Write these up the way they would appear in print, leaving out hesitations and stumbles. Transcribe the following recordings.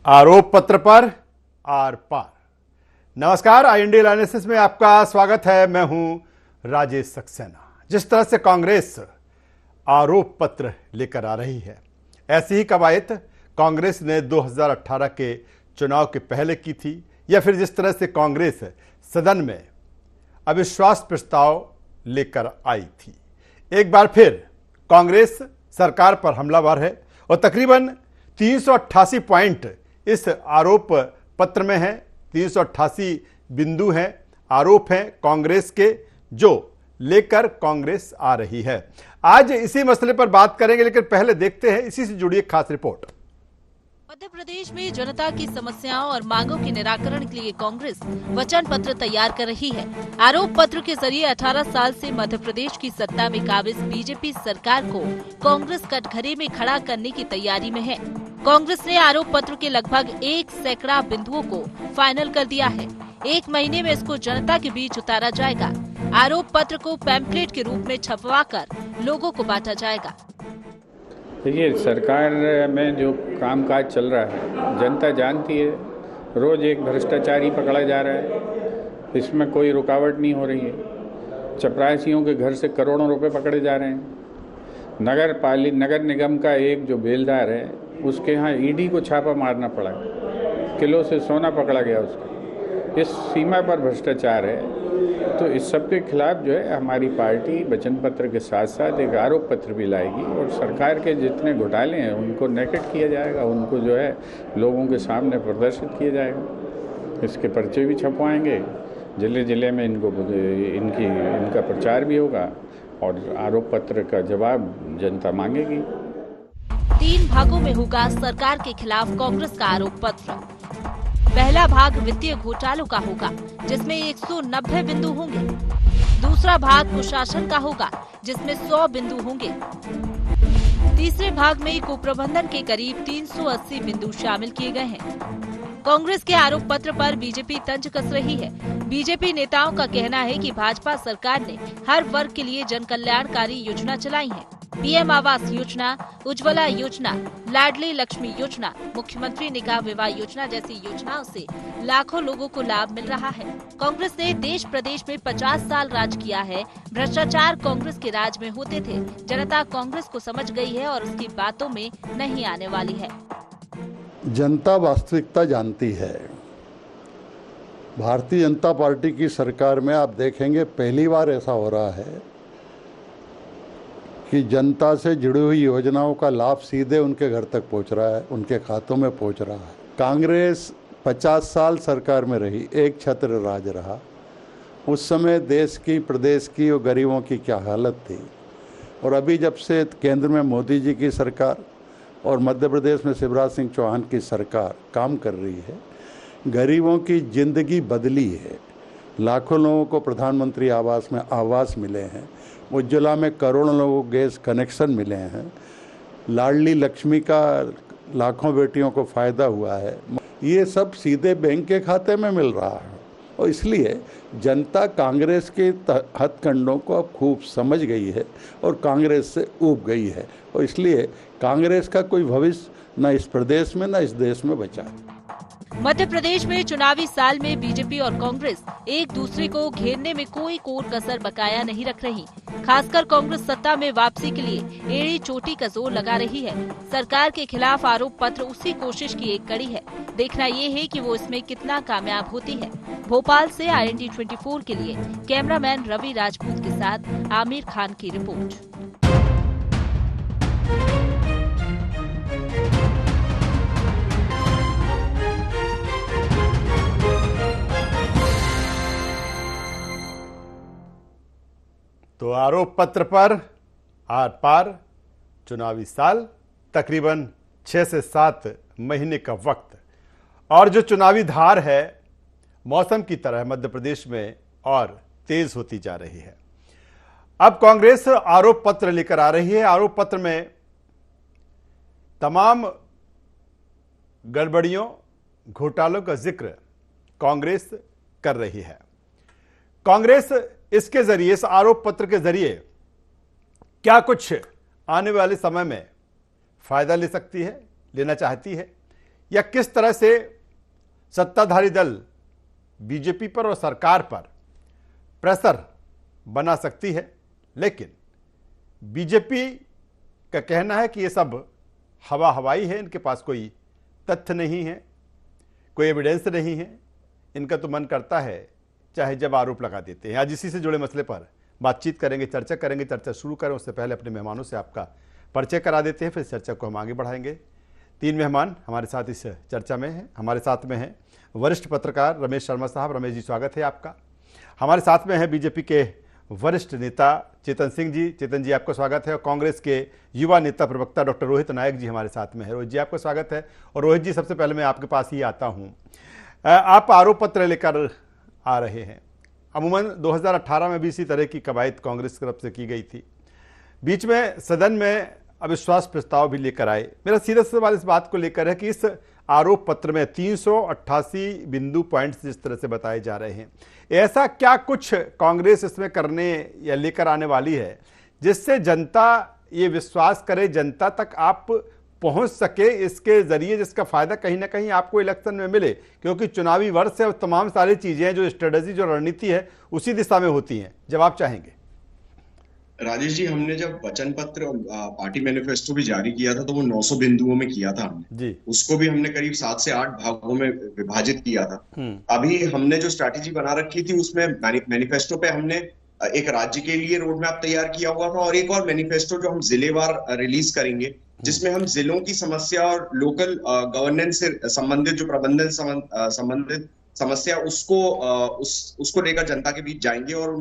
आरोप पत्र पर आर पार। नमस्कार, IND एनालिसिस में आपका स्वागत है। मैं हूं राजेश सक्सेना। जिस तरह से कांग्रेस आरोप पत्र लेकर आ रही है, ऐसी ही कवायद कांग्रेस ने 2018 के चुनाव के पहले की थी, या फिर जिस तरह से कांग्रेस सदन में अविश्वास प्रस्ताव लेकर आई थी। एक बार फिर कांग्रेस सरकार पर हमलावर है और तकरीबन 388 पॉइंट इस आरोप पत्र में है। 388 बिंदु हैं, आरोप हैं कांग्रेस के, जो लेकर कांग्रेस आ रही है। आज इसी मसले पर बात करेंगे, लेकिन पहले देखते हैं इसी से जुड़ी एक खास रिपोर्ट। मध्य प्रदेश में जनता की समस्याओं और मांगों के निराकरण के लिए कांग्रेस वचन पत्र तैयार कर रही है। आरोप पत्र के जरिए 18 साल से मध्य प्रदेश की सत्ता में काबिज बीजेपी सरकार को कांग्रेस कटघरे में खड़ा करने की तैयारी में है। कांग्रेस ने आरोप पत्र के लगभग 1 सैकड़ा बिंदुओं को फाइनल कर दिया है। 1 महीने में इसको जनता के बीच उतारा जाएगा। आरोप पत्र को पैम्पलेट के रूप में छपवाकर लोगों को बांटा जाएगा। देखिए, सरकार में जो कामकाज चल रहा है जनता जानती है। रोज एक भ्रष्टाचारी पकड़ा जा रहा है, इसमें कोई रुकावट नहीं हो रही है। चपरासियों के घर से करोड़ों रुपए पकड़े जा रहे हैं। नगर निगम का एक जो बेलदार है, उसके यहाँ ईडी को छापा मारना पड़ा, किलो से सोना पकड़ा गया उसका। इस सीमा पर भ्रष्टाचार है। तो इस सब के खिलाफ जो है हमारी पार्टी वचन पत्र के साथ साथ एक आरोप पत्र भी लाएगी और सरकार के जितने घोटाले हैं उनको नेकेट किया जाएगा, उनको जो है लोगों के सामने प्रदर्शित किया जाएगा। इसके पर्चे भी छपवाएंगे, जिले जिले में इनका प्रचार भी होगा और आरोप पत्र का जवाब जनता मांगेगी। 3 भागों में होगा सरकार के खिलाफ कांग्रेस का आरोप पत्र। पहला भाग वित्तीय घोटालों का होगा, जिसमें 190 बिंदु होंगे। दूसरा भाग कुशासन का होगा, जिसमें 100 बिंदु होंगे। तीसरे भाग में कुप्रबंधन के करीब 380 बिंदु शामिल किए गए हैं। कांग्रेस के आरोप पत्र पर बीजेपी तंज कस रही है। बीजेपी नेताओं का कहना है कि भाजपा सरकार ने हर वर्ग के लिए जन कल्याणकारी योजना चलाई है। PM आवास योजना, उज्ज्वला योजना, लाडली लक्ष्मी योजना, मुख्यमंत्री निकाह विवाह योजना जैसी योजनाओं से लाखों लोगों को लाभ मिल रहा है। कांग्रेस ने देश प्रदेश में 50 साल राज किया है। भ्रष्टाचार कांग्रेस के राज में होते थे। जनता कांग्रेस को समझ गई है और उसकी बातों में नहीं आने वाली है। जनता वास्तविकता जानती है। भारतीय जनता पार्टी की सरकार में आप देखेंगे पहली बार ऐसा हो रहा है कि जनता से जुड़ी हुई योजनाओं का लाभ सीधे उनके घर तक पहुंच रहा है, उनके खातों में पहुंच रहा है। कांग्रेस 50 साल सरकार में रही, एक छत्र राज रहा। उस समय देश की, प्रदेश की और गरीबों की क्या हालत थी। और अभी जब से केंद्र में मोदी जी की सरकार और मध्य प्रदेश में शिवराज सिंह चौहान की सरकार काम कर रही है, गरीबों की जिंदगी बदली है। लाखों लोगों को प्रधानमंत्री आवास में आवास मिले हैं, उज्ज्वला में करोड़ों लोगों को गैस कनेक्शन मिले हैं, लाडली लक्ष्मी का लाखों बेटियों को फ़ायदा हुआ है। ये सब सीधे बैंक के खाते में मिल रहा है और इसलिए जनता कांग्रेस के हथकंडों को अब खूब समझ गई है और कांग्रेस से ऊब गई है और इसलिए कांग्रेस का कोई भविष्य न इस प्रदेश में न इस देश में बचा है। मध्य प्रदेश में चुनावी साल में बीजेपी और कांग्रेस एक दूसरे को घेरने में कोई कोर कसर बकाया नहीं रख रही। खासकर कांग्रेस सत्ता में वापसी के लिए एड़ी चोटी का जोर लगा रही है। सरकार के खिलाफ आरोप पत्र उसी कोशिश की एक कड़ी है। देखना ये है कि वो इसमें कितना कामयाब होती है। भोपाल से IND 24 के लिए कैमरामैन रवि राजपूत के साथ आमिर खान की रिपोर्ट। तो आरोप पत्र पर आर पार, चुनावी साल, तकरीबन 6 से 7 महीने का वक्त, और जो चुनावी धार है मौसम की तरह मध्य प्रदेश में और तेज होती जा रही है। अब कांग्रेस आरोप पत्र लेकर आ रही है। आरोप पत्र में तमाम गड़बड़ियों, घोटालों का जिक्र कांग्रेस कर रही है। कांग्रेस इसके जरिए, इस आरोप पत्र के जरिए क्या कुछ आने वाले समय में फायदा ले सकती है, लेना चाहती है, या किस तरह से सत्ताधारी दल बीजेपी पर और सरकार पर प्रेशर बना सकती है। लेकिन बीजेपी का कहना है कि ये सब हवाई है, इनके पास कोई तथ्य नहीं है, कोई एविडेंस नहीं है। इनका तो मन करता है चाहे जब आरोप लगा देते हैं। आज इसी से जुड़े मसले पर बातचीत करेंगे, चर्चा करेंगे। चर्चा शुरू करें उससे पहले अपने मेहमानों से आपका परिचय करा देते हैं, फिर चर्चा को हम आगे बढ़ाएंगे। 3 मेहमान हमारे साथ इस चर्चा में हैं। हमारे साथ में हैं वरिष्ठ पत्रकार रमेश शर्मा साहब। रमेश जी, स्वागत है आपका। हमारे साथ में हैं बीजेपी के वरिष्ठ नेता चेतन सिंह जी। चेतन जी, आपका स्वागत है। और कांग्रेस के युवा नेता प्रवक्ता डॉक्टर रोहित नायक जी हमारे साथ में है। रोहित जी, आपका स्वागत है। और रोहित जी, सबसे पहले मैं आपके पास ही आता हूँ। आप आरोप पत्र लेकर आ रहे हैं। अमूमन 2018 में भी इसी तरह की कवायद कांग्रेस की तरफ से की गई थी। बीच में सदन में अविश्वास प्रस्ताव भी लेकर आए। मेरा सीधा सवाल इस बात को लेकर है कि इस आरोप पत्र में 388 बिंदु पॉइंट्स जिस तरह से बताए जा रहे हैं, ऐसा क्या कुछ कांग्रेस इसमें करने या लेकर आने वाली है जिससे जनता ये विश्वास करे, जनता तक आप पहुंच सके, इसके जरिए जिसका फायदा कहीं ना कहीं आपको इलेक्शन में मिले? क्योंकि चुनावी वर्ष है और तमाम सारी चीजें हैं, जो स्ट्रेटजी जो रणनीति है उसी दिशा में होती हैं। जवाब चाहेंगे? राजेश जी, हमने जब वचन पत्र और पार्टी मैनिफेस्टो भी जारी किया था तो वो 900 बिंदुओं में किया था हमने जी। उसको भी हमने करीब 7 से 8 भागों में विभाजित किया था। अभी हमने जो स्ट्रैटेजी बना रखी थी उसमें मैनिफेस्टो पे हमने एक राज्य के लिए रोड मैप तैयार किया हुआ था और एक और मैनिफेस्टो जो हम जिलेवार रिलीज करेंगे, जिसमें हम जिलों की समस्या और लोकल गवर्नेंस से संबंधित जो प्रबंधन संबंधित समस्या उसको लेकर जनता के बीच जाएंगे और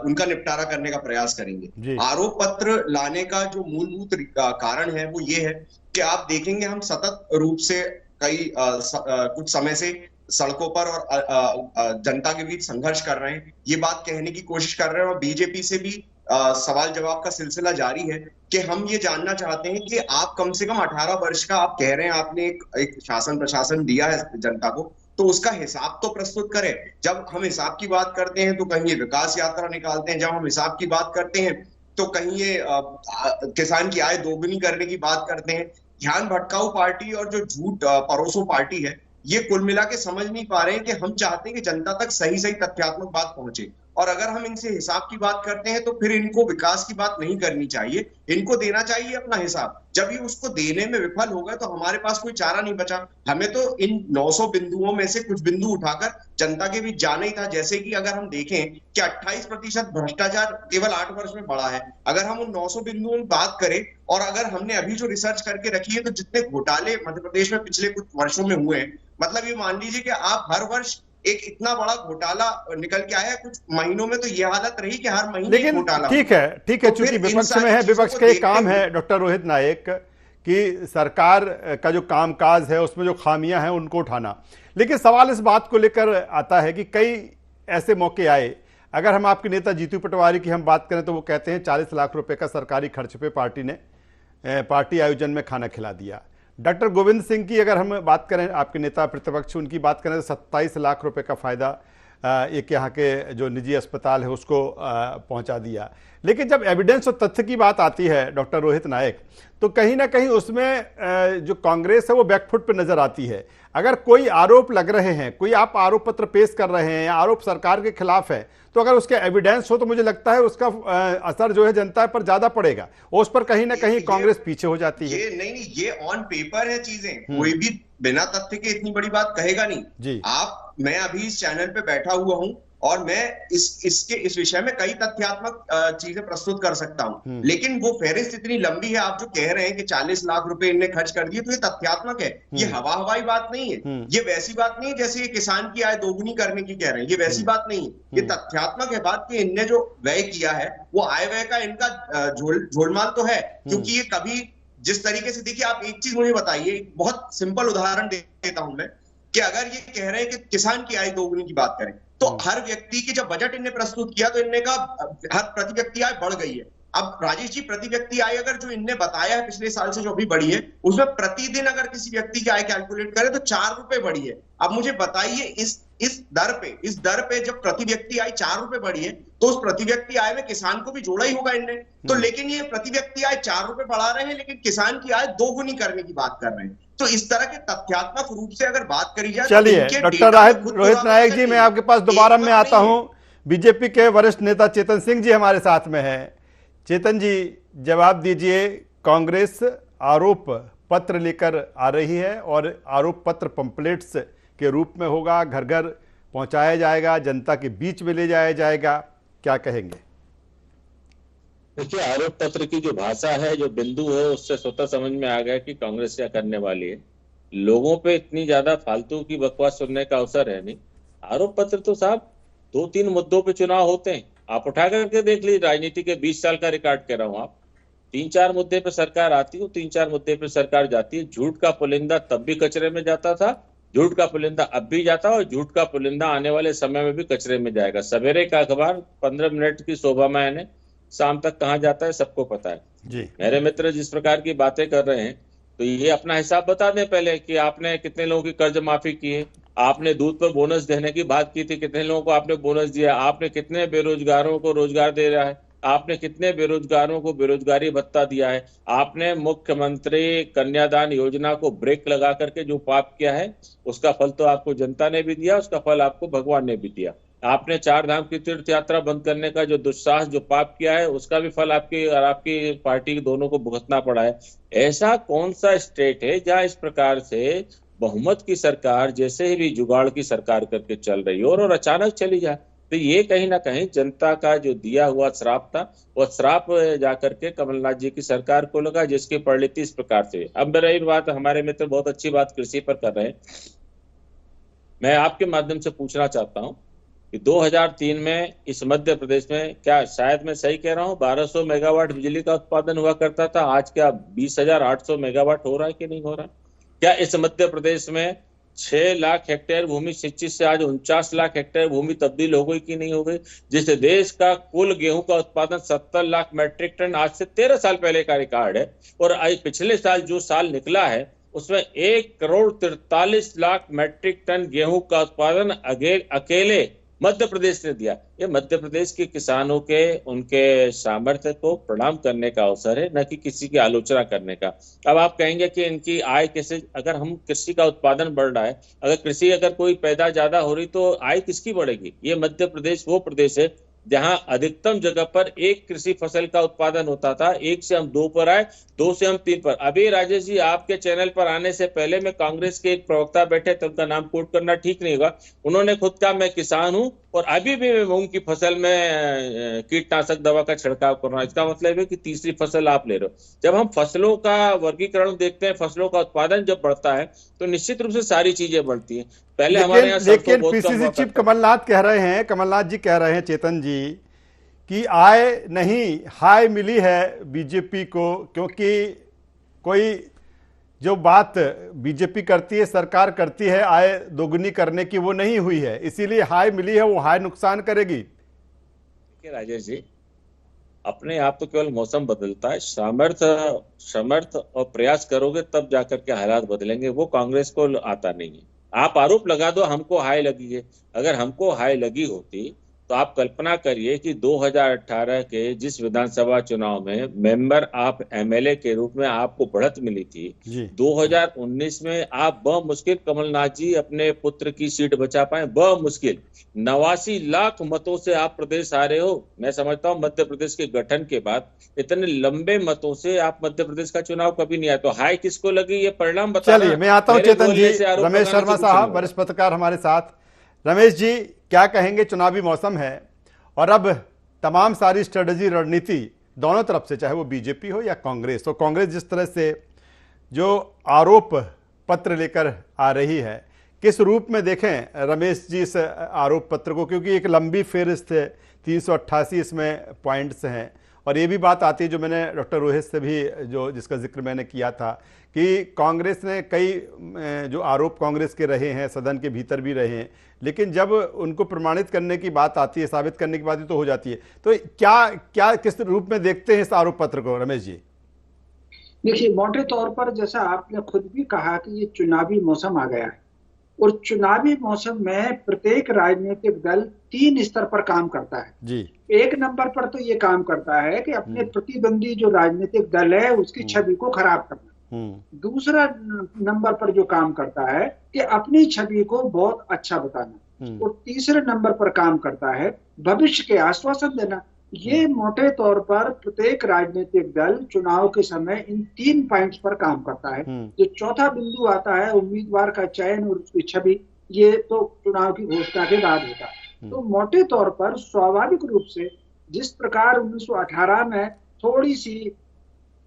उनका निपटारा करने का प्रयास करेंगे। आरोप पत्र लाने का जो मूलभूत कारण है वो ये है कि आप देखेंगे हम सतत रूप से कुछ समय से सड़कों पर और जनता के बीच संघर्ष कर रहे हैं, ये बात कहने की कोशिश कर रहे हैं। और बीजेपी से भी सवाल जवाब का सिलसिला जारी है कि हम ये जानना चाहते हैं कि आप कम से कम 18 वर्ष का आप कह रहे हैं, आपने एक शासन प्रशासन दिया है जनता को, तो उसका हिसाब तो प्रस्तुत करें। जब हम हिसाब की बात करते हैं तो कहीं ये विकास यात्रा निकालते हैं, जब हम हिसाब की बात करते हैं तो कहीं ये किसान की आय दोगुनी करने की बात करते हैं। ध्यान भटकाऊ पार्टी और जो झूठ परोसो पार्टी है, ये कुल मिला के समझ नहीं पा रहे हैं कि हम चाहते हैं कि जनता तक सही सही तथ्यात्मक बात पहुंचे। और अगर हम इनसे हिसाब की बात करते हैं तो फिर इनको विकास की बात नहीं करनी चाहिए, इनको देना चाहिए अपना हिसाब। जब ये उसको देने में विफल हो गए तो हमारे पास कोई चारा नहीं बचा। हमें तो इन 900 बिंदुओं में से कुछ बिंदु उठाकर जनता के बीच जाना ही था। जैसे कि अगर हम देखें कि 28% भ्रष्टाचार केवल 8 वर्ष में बढ़ा है। अगर हम उन 900 बिंदुओं में बात करें और अगर हमने अभी जो रिसर्च करके रखी है तो जितने घोटाले मध्य प्रदेश में पिछले कुछ वर्षों में हुए हैं, मतलब ये मान लीजिए कि आप हर वर्ष एक इतना बड़ा घोटाला निकल के आया। कुछ महीनों में तो ये हालत रही कि हर महीने लेकिन घोटाला। ठीक है, चूंकि विपक्ष में है, विपक्ष का एक काम है डॉक्टर रोहित नायक कि सरकार का जो कामकाज है उसमें जो खामियां हैं उनको उठाना। लेकिन सवाल इस बात को लेकर आता है कि कई ऐसे मौके आए। अगर हम आपके नेता जीतू पटवारी की हम बात करें तो वो कहते हैं 40 लाख रुपए का सरकारी खर्च पे पार्टी ने पार्टी आयोजन में खाना खिला दिया। डॉक्टर गोविंद सिंह की अगर हम बात करें, आपके नेता प्रतिपक्ष, उनकी बात करें तो 27 लाख रुपए का फायदा एक यहाँ के जो निजी अस्पताल है उसको पहुंचा दिया। लेकिन जब एविडेंस और तथ्य की बात आती है डॉक्टर रोहित नायक, तो कहीं ना कहीं उसमें जो कांग्रेस है वो बैकफुट पे नजर आती है। अगर कोई आरोप लग रहे हैं, कोई आप आरोप पत्र पेश कर रहे हैं या आरोप सरकार के खिलाफ है, तो अगर उसके एविडेंस हो तो मुझे लगता है उसका असर जो है जनता पर ज्यादा पड़ेगा। उस पर कहीं ना कहीं कांग्रेस पीछे हो जाती है। ये नहीं, ये ऑन पेपर है चीजें, कोई भी बिना तथ्य के इतनी बड़ी बात कहेगा नहीं जी। मैं अभी इस चैनल पे बैठा हुआ हूं और मैं इस विषय में कई तथ्यात्मक चीजें प्रस्तुत कर सकता हूं, लेकिन वो फहरिस्त इतनी लंबी है। आप जो कह रहे हैं कि 40 लाख रुपए इनने खर्च कर दिए, तो ये तथ्यात्मक है, ये हवाई बात नहीं है। ये वैसी बात नहीं है जैसे ये किसान की आय दोगुनी करने की कह रहे हैं, ये वैसी बात नहीं है। ये तथ्यात्मक है बात कि इनने जो व्यय किया है वो आय व्यय का इनका झोलमाल तो है। क्योंकि ये कभी जिस तरीके से, देखिए आप एक चीज मुझे बताइए, बहुत सिंपल उदाहरण देता हूं मैं, कि अगर ये कह रहे हैं कि किसान की आय दोगुनी की बात करें, तो हर व्यक्ति की जब बजट इनने प्रस्तुत किया तो इनने कहा हर प्रति व्यक्ति आय बढ़ गई है। अब राजेश जी, प्रति व्यक्ति आय अगर जो इनने बताया है पिछले साल से जो अभी बढ़ी है, उसमें प्रतिदिन अगर किसी व्यक्ति की आय कैलकुलेट करें तो 4 रुपए बढ़ी है। अब मुझे बताइए इस दर पे जब प्रति व्यक्ति आय 4 रुपए बढ़ी है तो उस प्रति व्यक्ति आय में किसान को भी जोड़ा ही होगा इनने। तो लेकिन ये प्रति व्यक्ति आय 4 रुपए बढ़ा रहे हैं, लेकिन किसान की आय दोगुनी करने की बात कर रहे हैं। तो इस तरह के तथ्यात्मक रूप से अगर बात करी जाए, चलिए डॉक्टर रोहित नायक जी, मैं आपके पास दोबारा में आता हूं। बीजेपी के वरिष्ठ नेता चेतन सिंह जी हमारे साथ में हैं। चेतन जी, जवाब दीजिए। कांग्रेस आरोप पत्र लेकर आ रही है और आरोप पत्र पंपलेट्स के रूप में होगा, घर घर पहुंचाया जाएगा, जनता के बीच में ले जाया जाएगा, क्या कहेंगे? देखिए, आरोप पत्र की जो भाषा है, जो बिंदु है, उससे स्वतः समझ में आ गया कि कांग्रेस क्या करने वाली है। लोगों पे इतनी ज्यादा फालतू की बकवास सुनने का अवसर है नहीं। आरोप पत्र तो साहब 2-3 मुद्दों पे चुनाव होते हैं, आप उठा करके देख लीजिए। राजनीति के 20 साल का रिकॉर्ड कह रहा हूं। आप 3-4 मुद्दे पे सरकार आती है, 3-4 मुद्दे पे सरकार जाती है। झूठ का पुलिंदा तब भी कचरे में जाता था, झूठ का पुलिंदा अब भी जाता है, और झूठ का पुलिंदा आने वाले समय में भी कचरे में जाएगा। सवेरे का अखबार 15 मिनट की शोभा में आने शाम तक कहाँ जाता है सबको पता है जी। मेरे मित्र जिस प्रकार की बातें कर रहे हैं, तो ये अपना हिसाब बता दें पहले कि आपने कितने लोगों की कर्ज माफी की है, आपने दूध पर बोनस देने की बात की थी, कितने लोगों को आपने बोनस दिया, आपने कितने बेरोजगारों को रोजगार दे रहा है, आपने कितने बेरोजगारों को बेरोजगारी भत्ता दिया है, आपने मुख्यमंत्री कन्यादान योजना को ब्रेक लगा करके जो पाप किया है उसका फल तो आपको जनता ने भी दिया, उसका फल आपको भगवान ने भी दिया। आपने 4 धाम की तीर्थ यात्रा बंद करने का जो दुस्साहस, जो पाप किया है, उसका भी फल आपकी और आपकी पार्टी दोनों को भुगतना पड़ा है। ऐसा कौन सा स्टेट है जहां इस प्रकार से बहुमत की सरकार जैसे भी जुगाड़ की सरकार करके चल रही हो और अचानक चली जाए? तो ये कहीं ना कहीं जनता का जो दिया हुआ श्राप था, वो श्राप जाकर के कमलनाथ जी की सरकार को लगा, जिसकी परिणति इस प्रकार से। अब रही बात, हमारे मित्र बहुत अच्छी बात कृषि पर कर रहे हैं। मैं आपके माध्यम से पूछना चाहता हूं कि 2003 में इस मध्य प्रदेश में, क्या शायद मैं सही कह रहा हूं, 1200 मेगावाट बिजली का उत्पादन हुआ करता था, आज क्या 20,800 मेगावाट हो रहा है कि नहीं हो रहा? क्या इस मध्य प्रदेश में 6 लाख हेक्टेयर भूमि सिंचित से आज 49 लाख हेक्टेयर भूमि तब्दील हो गई कि नहीं हो गई? जिस देश का कुल गेहूं का उत्पादन 70 लाख मैट्रिक टन आज से 13 साल पहले का रिकॉर्ड है, और आज पिछले साल जो साल निकला है उसमें 1,43,00,000 मैट्रिक टन गेहूं का उत्पादन अकेले मध्य प्रदेश ने दिया। ये मध्य प्रदेश के किसानों के उनके सामर्थ्य को प्रणाम करने का अवसर है, न कि किसी की आलोचना करने का। अब आप कहेंगे कि इनकी आय कैसे, अगर हम कृषि का उत्पादन बढ़ रहा है, अगर कोई पैदा ज्यादा हो रही तो आय किसकी बढ़ेगी? ये मध्य प्रदेश वो प्रदेश है जहां अधिकतम जगह पर एक कृषि फसल का उत्पादन होता था, 1 से हम 2 पर आए, 2 से हम 3 पर। अभी राजेश जी, आपके चैनल पर आने से पहले में कांग्रेस के एक प्रवक्ता बैठे थे, उनका नाम कोट करना ठीक नहीं होगा, उन्होंने खुद कहा मैं किसान हूं और अभी भी मैं मूंग की फसल में कीटनाशक दवा का छिड़काव कर रहा हूं। इसका मतलब है कि तीसरी फसल आप ले रहे हो। जब हम फसलों का वर्गीकरण देखते हैं, फसलों का उत्पादन जब बढ़ता है तो निश्चित रूप से सारी चीजें बढ़ती हैं। पहले हमारे यहाँ लेकिन पीसीसी चीफ कमलनाथ कह रहे हैं, कमलनाथ जी कह रहे हैं चेतन जी, कि आय नहीं हाय मिली है बीजेपी को, क्योंकि कोई जो बात बीजेपी करती है, सरकार करती है आय दोगुनी करने की, वो नहीं हुई है, इसीलिए हाय मिली है, वो हाय नुकसान करेगी। देखिए राजेश जी, अपने आप तो केवल मौसम बदलता है, सामर्थ्य और प्रयास करोगे तब जाकर के हालात बदलेंगे, वो कांग्रेस को आता नहीं है। आप आरोप लगा दो हमको हाय लगी है, अगर हमको हाय लगी होती तो आप कल्पना करिए कि 2018 के जिस विधानसभा चुनाव में मेंबर आप एमएलए के रूप में आपको बढ़त मिली थी, 2019 में आप बमुश्किल कमलनाथ जी अपने पुत्र की सीट बचा पाए, बमुश्किल 89 लाख मतों से आप प्रदेश आ रहे हो। मैं समझता हूं मध्य प्रदेश के गठन के बाद इतने लंबे मतों से आप मध्य प्रदेश का चुनाव कभी नहीं आया, तो हाय किसको लगी ये परिणाम बता। चलिए मैं आता हूं चेतन जी, रमेश शर्मा साहब वरिष्ठ पत्रकार हमारे साथ। रमेश जी, क्या कहेंगे? चुनावी मौसम है और अब तमाम सारी स्ट्रेटजी, रणनीति दोनों तरफ से, चाहे वो बीजेपी हो या कांग्रेस, तो कांग्रेस जिस तरह से जो आरोप पत्र लेकर आ रही है, किस रूप में देखें रमेश जी इस आरोप पत्र को? क्योंकि एक लंबी फेहरिस्त है, 388 इसमें पॉइंट्स हैं और ये भी बात आती है जो मैंने डॉक्टर रोहित से भी जिसका जिक्र मैंने किया था कि कांग्रेस ने कई जो आरोप कांग्रेस के रहे हैं सदन के भीतर भी रहे हैं, लेकिन जब उनको प्रमाणित करने की बात आती है, साबित करने की बात तो हो जाती है। तो क्या किस रूप में देखते हैं इस आरोप पत्र को रमेश जी? देखिए, मोटे तौर पर जैसा आपने खुद भी कहा कि ये चुनावी मौसम आ गया है और चुनावी मौसम में प्रत्येक राजनीतिक दल 3 स्तर पर काम करता है जी। 1 नंबर पर तो ये काम करता है कि अपने प्रतिद्वंदी जो राजनीतिक दल है उसकी छवि को खराब करना। दूसरा नंबर पर जो काम करता है कि अपनी छवि को बहुत अच्छा बताना। और तीसरे नंबर पर काम करता है भविष्य के आश्वासन देना। ये मोटे तौर पर प्रत्येक राजनीतिक दल चुनाव के समय इन 3 पॉइंट्स पर काम करता है। जो चौथा बिंदु आता है उम्मीदवार का चयन और उसकी छवि, ये तो चुनाव की घोषणा के बाद होता है। तो मोटे तौर पर स्वाभाविक रूप से जिस प्रकार 1918 में थोड़ी सी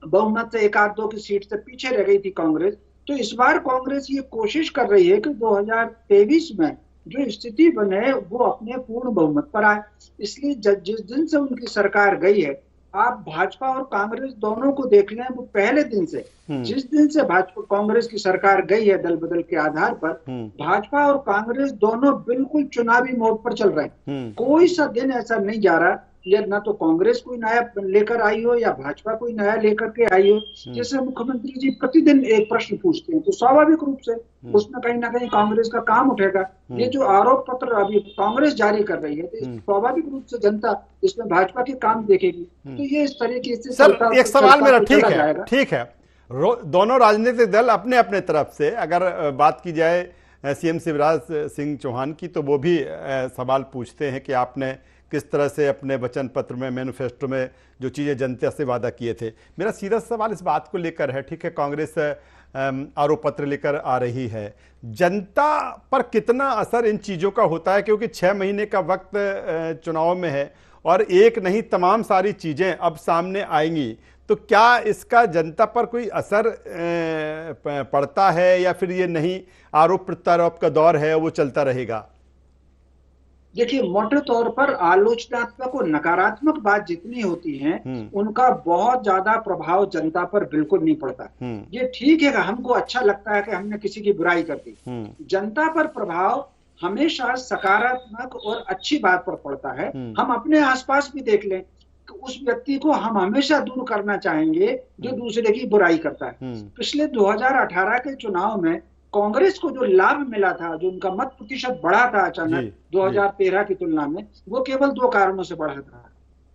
बहुमत से 1-2 की सीट से पीछे रह गई थी कांग्रेस, तो इस बार कांग्रेस ये कोशिश कर रही है कि 2023 में जो स्थिति बने वो अपने पूर्ण बहुमत पर आए। इसलिए जिस दिन से उनकी सरकार गई है, आप भाजपा और कांग्रेस दोनों को देख लें, वो पहले दिन से जिस दिन से भाजपा कांग्रेस की सरकार गई है दल बदल के आधार पर, भाजपा और कांग्रेस दोनों बिल्कुल चुनावी मोड पर चल रहे हैं। कोई सा दिन ऐसा नहीं जा रहा या ना तो कांग्रेस कोई नया लेकर आई हो या भाजपा कोई नया लेकर के आई हो। जैसे मुख्यमंत्री जी प्रतिदिन एक प्रश्न पूछते हैं तो स्वाभाविक रूप से उसमें कहीं ना कहीं कांग्रेस का काम उठेगा। ये जो आरोप पत्र अभी कांग्रेस जारी कर रही है तो स्वाभाविक रूप से जनता इसमें भाजपा के काम देखेगी। तो ये इस तरीके से सर एक सवाल मेरा ठीक है दोनों राजनीतिक दल अपने अपने तरफ से अगर बात की जाए सीएम शिवराज सिंह चौहान की, तो वो भी सवाल पूछते हैं कि आपने किस तरह से अपने वचन पत्र में मैनिफेस्टो में जो चीज़ें जनता से वादा किए थे। मेरा सीधा सवाल इस बात को लेकर है, ठीक है कांग्रेस आरोप पत्र लेकर आ रही है, जनता पर कितना असर इन चीज़ों का होता है? क्योंकि 6 महीने का वक्त चुनाव में है और एक नहीं तमाम सारी चीज़ें अब सामने आएंगी, तो क्या इसका जनता पर कोई असर पड़ता है या फिर ये नहीं आरोप प्रत्यारोप का दौर है वो चलता रहेगा? देखिए, मोटे तौर पर आलोचनात्मक और नकारात्मक बात जितनी होती हैं उनका बहुत ज्यादा प्रभाव जनता पर बिल्कुल नहीं पड़ता। ये ठीक है कि हमको अच्छा लगता है कि हमने किसी की बुराई कर दी। जनता पर प्रभाव हमेशा सकारात्मक और अच्छी बात पर पड़ता है। हम अपने आसपास भी देख लें, उस व्यक्ति को हम हमेशा दूर करना चाहेंगे जो दूसरे की बुराई करता है। पिछले 2018 के चुनाव में कांग्रेस को जो लाभ मिला था, जो उनका मत प्रतिशत बढ़ा था अचानक 2013 की तुलना में, वो केवल 2 कारणों से बढ़ा था।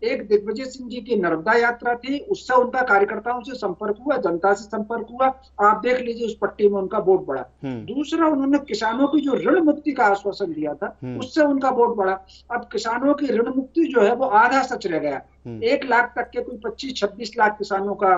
एक दिग्विजय सिंह जी की नर्मदा यात्रा थी, उससे उनका कार्यकर्ताओं से संपर्क हुआ, जनता से संपर्क हुआ, आप देख लीजिए उस पट्टी में उनका वोट बढ़ा। दूसरा, उन्होंने किसानों की जो ऋण मुक्ति का आश्वासन दिया था उससे उनका वोट बढ़ा। अब किसानों की ऋण मुक्ति जो है वो आधा सच रह गया। 1 लाख तक के कोई 25-26 लाख किसानों का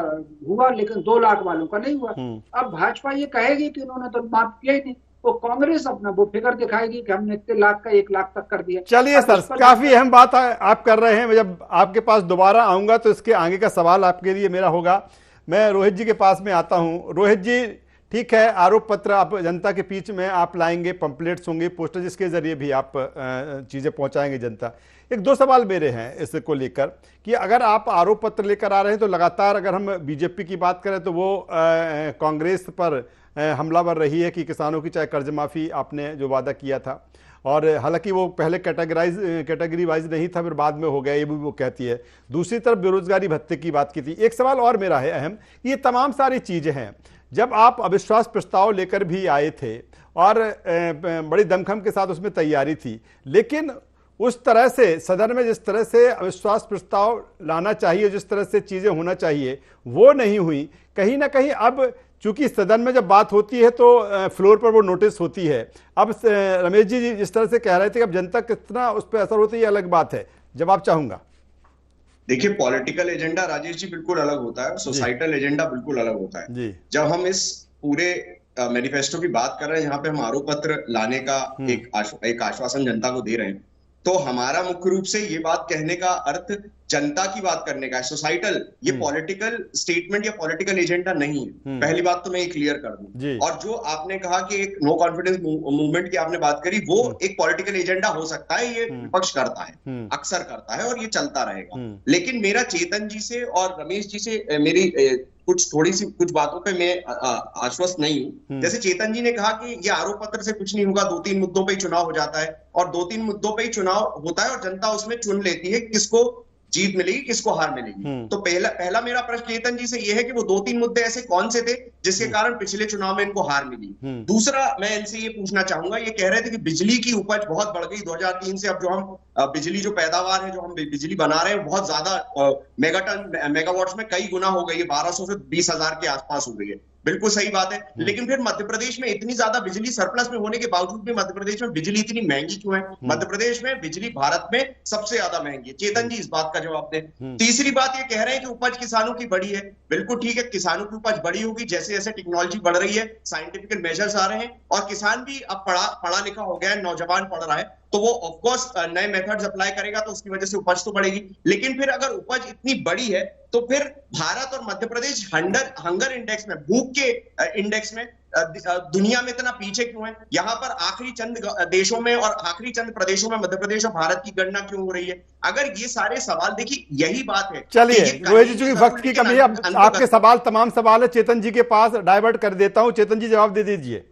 हुआ, लेकिन 2 लाख वालों का नहीं हुआ। अब भाजपा ये कहेगी कि उन्होंने तो माफ किया ही नहीं, तो कांग्रेस अपना वो फिगर दिखाएगी कि हमने इतने लाख का 1 लाख तक कर दिया। चलिए सर, काफी अहम बात आप कर रहे हैं। मैं जब आपके पास दोबारा आऊंगा तो इसके आगे का सवाल आपके लिए मेरा होगा। मैं रोहित जी के पास में आता हूं। रोहित जी, ठीक है, आरोप पत्र आप जनता के बीच में आप लाएंगे, पंपलेट्स होंगे, पोस्टर, जिसके जरिए भी आप चीजें पहुंचाएंगे जनता। 1-2 सवाल मेरे हैं इसको लेकर कि अगर आप आरोप पत्र लेकर आ रहे हैं तो लगातार अगर हम बीजेपी की बात करें तो वो कांग्रेस पर हमलावर रही है कि किसानों की चाहे कर्ज माफ़ी आपने जो वादा किया था, और हालांकि वो पहले कैटेगरी वाइज नहीं था, फिर बाद में हो गया, ये भी वो कहती है। दूसरी तरफ बेरोजगारी भत्ते की बात की थी। एक सवाल और मेरा है अहम, ये तमाम सारी चीज़ें हैं, जब आप अविश्वास प्रस्ताव लेकर भी आए थे और बड़ी दमखम के साथ उसमें तैयारी थी, लेकिन उस तरह से सदन में जिस तरह से अविश्वास प्रस्ताव लाना चाहिए, जिस तरह से चीज़ें होना चाहिए, वो नहीं हुई। कहीं ना कहीं अब चूंकि सदन में जब बात होती है तो फ्लोर पर वो नोटिस होती है। अब रमेश जी जिस तरह से कह रहे थे कि अब जनता कितना उस पर असर होता है, ये अलग बात है। जवाब चाहूंगा। देखिए, पॉलिटिकल एजेंडा राजेश जी बिल्कुल अलग होता है, सोसाइटल एजेंडा बिल्कुल अलग होता है जी। जब हम इस पूरे मैनिफेस्टो की बात कर रहे हैं, यहाँ पे हम आरोप पत्र लाने का एक आश्वासन जनता को दे रहे हैं, तो हमारा मुख्य रूप से ये बात कहने का अर्थ जनता की बात करने का है, सोसाइटल, ये पॉलिटिकल स्टेटमेंट या पॉलिटिकल एजेंडा नहीं है। पहली बात तो मैं ये क्लियर कर दूं। और जो आपने कहा कि एक नो कॉन्फिडेंस मूवमेंट की आपने बात करी, वो एक पॉलिटिकल एजेंडा हो सकता है, ये विपक्ष करता है, अक्सर करता है और ये चलता रहेगा। लेकिन मेरा चेतन जी से और रमेश जी से मेरी कुछ बातों पे मैं आश्वस्त नहीं हूं। जैसे चेतन जी ने कहा कि ये आरोप पत्र से कुछ नहीं होगा, 2-3 मुद्दों पे ही चुनाव हो जाता है, और 2-3 मुद्दों पे ही चुनाव होता है और जनता उसमें चुन लेती है किसको जीत मिलेगी, किसको हार मिलेगी। तो पहला मेरा प्रश्न चेतन जी से यह है कि वो 2-3 मुद्दे ऐसे कौन से थे जिसके कारण पिछले चुनाव में इनको हार मिली। दूसरा मैं इनसे ये पूछना चाहूंगा, ये कह रहे थे कि बिजली की उपज बहुत बढ़ गई 2003 से, अब जो हम बिजली जो पैदावार है, जो हम बिजली बना रहे हैं, बहुत ज्यादा मेगावाट्स में कई गुना हो गई है, 1200 से 20,000 के आसपास हो गई है। बिल्कुल सही बात है, लेकिन फिर मध्य प्रदेश में इतनी ज्यादा बिजली सरप्लस में होने के बावजूद भी मध्य प्रदेश में बिजली इतनी महंगी क्यों है? मध्य प्रदेश में बिजली भारत में सबसे ज्यादा महंगी है। चेतन जी इस बात का जवाब दें। तीसरी बात ये कह रहे हैं कि उपज किसानों की बढ़ी है। बिल्कुल ठीक है, किसानों की उपज बढ़ी होगी जैसे जैसे टेक्नोलॉजी बढ़ रही है, साइंटिफिक मेजर्स आ रहे हैं और किसान भी अब पढ़ा लिखा हो गया है, नौजवान पढ़ रहा है, तो वो ऑफकोर्स नए मेथड्स अप्लाई करेगा तो उसकी वजह से उपज तो बढ़ेगी। लेकिन फिर अगर उपज इतनी बड़ी है तो फिर भारत और मध्य प्रदेश हंगर इंडेक्स में, भूख के इंडेक्स में दुनिया में इतना पीछे क्यों है? यहाँ पर आखिरी चंद देशों में और आखिरी चंद प्रदेशों में मध्य प्रदेश और भारत की गणना क्यों हो रही है? अगर ये सारे सवाल, देखिए यही बात है। चलिए रोहित जी, चूंकि वक्त की कमी है, अब आपके सवाल तमाम सवाल है चेतन जी के पास, डाइवर्ट कर देता हूं। चेतन जी जवाब दे दीजिए।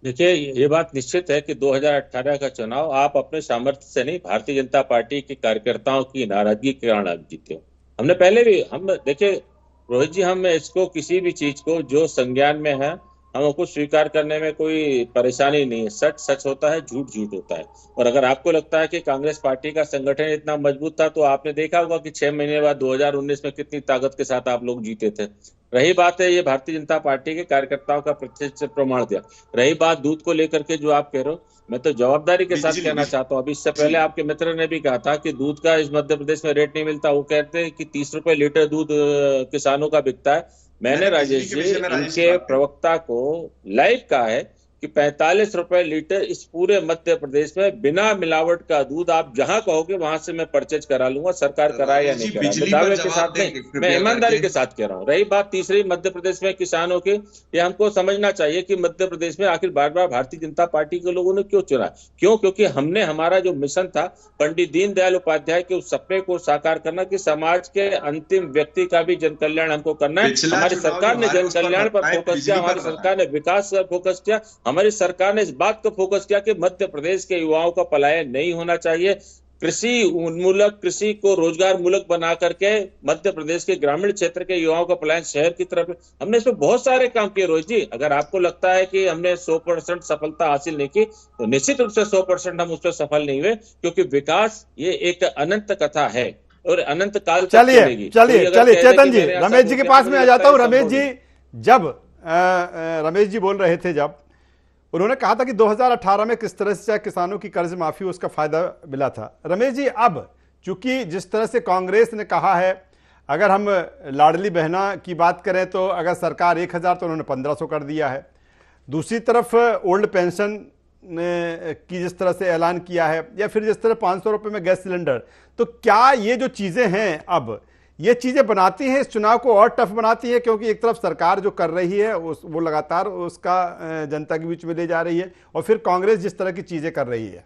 देखिए, ये बात निश्चित है कि 2018 का चुनाव आप अपने सामर्थ्य से नहीं, भारतीय जनता पार्टी के कार्यकर्ताओं की नाराजगी के कारण आप जीते हो। हमने पहले भी, हम देखिए रोहित जी, हम इसको किसी भी चीज को जो संज्ञान में है हमको स्वीकार करने में कोई परेशानी नहीं है। सच सच होता है, झूठ झूठ होता है। और अगर आपको लगता है कि कांग्रेस पार्टी का संगठन इतना मजबूत था तो आपने देखा होगा कि 6 महीने बाद 2019 में कितनी ताकत के साथ आप लोग जीते थे। रही बात है, ये भारतीय जनता पार्टी के कार्यकर्ताओं का प्रत्यक्ष प्रमाण दिया। रही बात दूध को लेकर के जो आप कह रहे हो, मैं तो जवाबदारी के साथ कहना चाहता हूँ, अभी इससे पहले आपके मित्र ने भी कहा था कि दूध का इस मध्य प्रदेश में रेट नहीं मिलता। वो कहते हैं कि 30 रुपए लीटर दूध किसानों का बिकता है। मैंने राजेश जी इनके प्रवक्ता को लाइव कहा है कि 45 रुपए लीटर इस पूरे मध्य प्रदेश में बिना मिलावट का दूध आप जहां कहोगे वहां से मैं परचेज करा लूंगा, सरकार कराए या नहीं कराए, दावे के साथ नहीं, मैं ईमानदारी के साथ कह रहा हूं। रही बात तीसरी मध्य प्रदेश में किसानों के, ये हमको समझना चाहिए कि मध्य प्रदेश में आखिर बार बार भारतीय जनता पार्टी के लोगों ने क्यों चुना? क्यों? क्योंकि हमने, हमारा जो मिशन था पंडित दीनदयाल उपाध्याय के उस सपने को साकार करना कि समाज के अंतिम व्यक्ति का भी जन कल्याण हमको करना है। हमारी सरकार ने जन कल्याण पर फोकस किया, हमारी सरकार ने विकास पर फोकस किया, हमारी सरकार ने इस बात को फोकस किया कि मध्य प्रदेश के युवाओं का पलायन नहीं होना चाहिए। कृषि उन्मूलक, कृषि को रोजगार मूलक बना करके मध्य प्रदेश के ग्रामीण क्षेत्र के युवाओं का पलायन शहर की तरफ, हमने इसमें बहुत सारे काम किए। रोहित जी, अगर आपको लगता है कि हमने 100% सफलता हासिल नहीं की तो निश्चित रूप से 100% हम उस पर सफल नहीं हुए, क्योंकि विकास ये एक अनंत कथा है और अनंत काल तक चलेगी। चलिए चेतन जी, रमेश जी के पास में आ जाता हूँ। रमेश जी, जब रमेश जी बोल रहे थे, जब उन्होंने कहा था कि 2018 में किस तरह से किसानों की कर्ज माफी उसका फायदा मिला था। रमेश जी, अब चूंकि जिस तरह से कांग्रेस ने कहा है, अगर हम लाडली बहना की बात करें तो अगर सरकार 1000 तो उन्होंने 1500 कर दिया है। दूसरी तरफ ओल्ड पेंशन की जिस तरह से ऐलान किया है, या फिर जिस तरह 500 रुपये में गैस सिलेंडर, तो क्या ये जो चीज़ें हैं अब ये चीज़ें बनाती हैं इस चुनाव को और टफ बनाती है? क्योंकि एक तरफ सरकार जो कर रही है वो लगातार उसका जनता के बीच में ले जा रही है, और फिर कांग्रेस जिस तरह की चीज़ें कर रही है।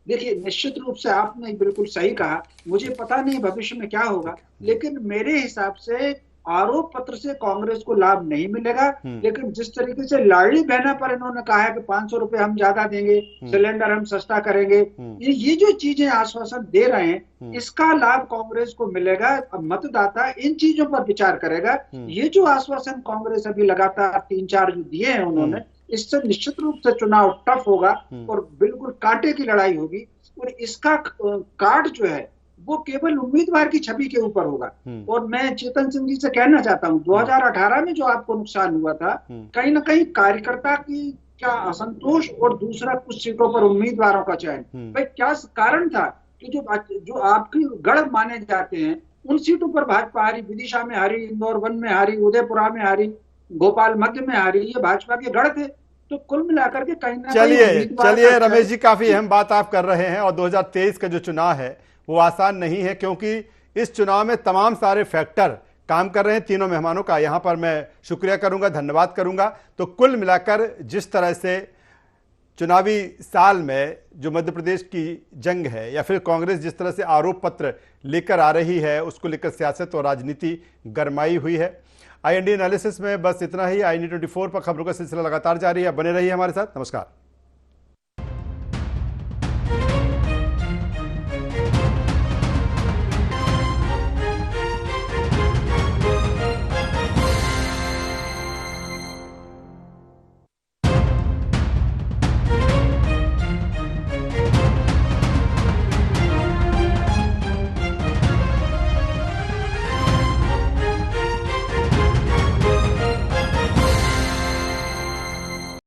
देखिए, निश्चित रूप से आपने बिल्कुल सही कहा। मुझे पता नहीं भविष्य में क्या होगा, लेकिन मेरे हिसाब से आरोप पत्र से कांग्रेस को लाभ नहीं मिलेगा। लेकिन जिस तरीके से लाडली बहना पर इन्होंने कहा है कि 500 रुपए हम ज्यादा देंगे, सिलेंडर हम सस्ता करेंगे, ये जो चीजें आश्वासन दे रहे हैं, इसका लाभ कांग्रेस को मिलेगा। अब मतदाता इन चीजों पर विचार करेगा। ये जो आश्वासन कांग्रेस अभी लगातार 3-4 जो दिए हैं उन्होंने, इससे निश्चित रूप से चुनाव टफ होगा और बिल्कुल कांटे की लड़ाई होगी। और इसका काट जो है वो केवल उम्मीदवार की छवि के ऊपर होगा। और मैं चेतन सिंह जी से कहना चाहता हूँ, 2018 में जो आपको नुकसान हुआ था, कहीं ना कहीं कार्यकर्ता की क्या असंतोष और दूसरा कुछ सीटों पर उम्मीदवारों का चयन, भाई क्या कारण था कि जो आपकी गढ़ माने जाते हैं उन सीटों पर भाजपा हारी, विदिशा में हारी, इंदौर 1 में हारी, उदयपुरा में हारी, भोपाल मध्य में हारी, ये भाजपा के गढ़ थे। तो कुल मिलाकर के कहीं ना चलिए रमेश जी, काफी अहम बात आप कर रहे हैं, और 2023 का जो चुनाव है वो आसान नहीं है, क्योंकि इस चुनाव में तमाम सारे फैक्टर काम कर रहे हैं। तीनों मेहमानों का यहां पर मैं शुक्रिया करूंगा, धन्यवाद करूंगा। तो कुल मिलाकर जिस तरह से चुनावी साल में जो मध्य प्रदेश की जंग है, या फिर कांग्रेस जिस तरह से आरोप पत्र लेकर आ रही है, उसको लेकर सियासत और राजनीति गरमाई हुई है। IND एनालिसिस में बस इतना ही। IND 24 पर खबरों का सिलसिला लगातार जारी है। बने रहिए हमारे साथ। नमस्कार।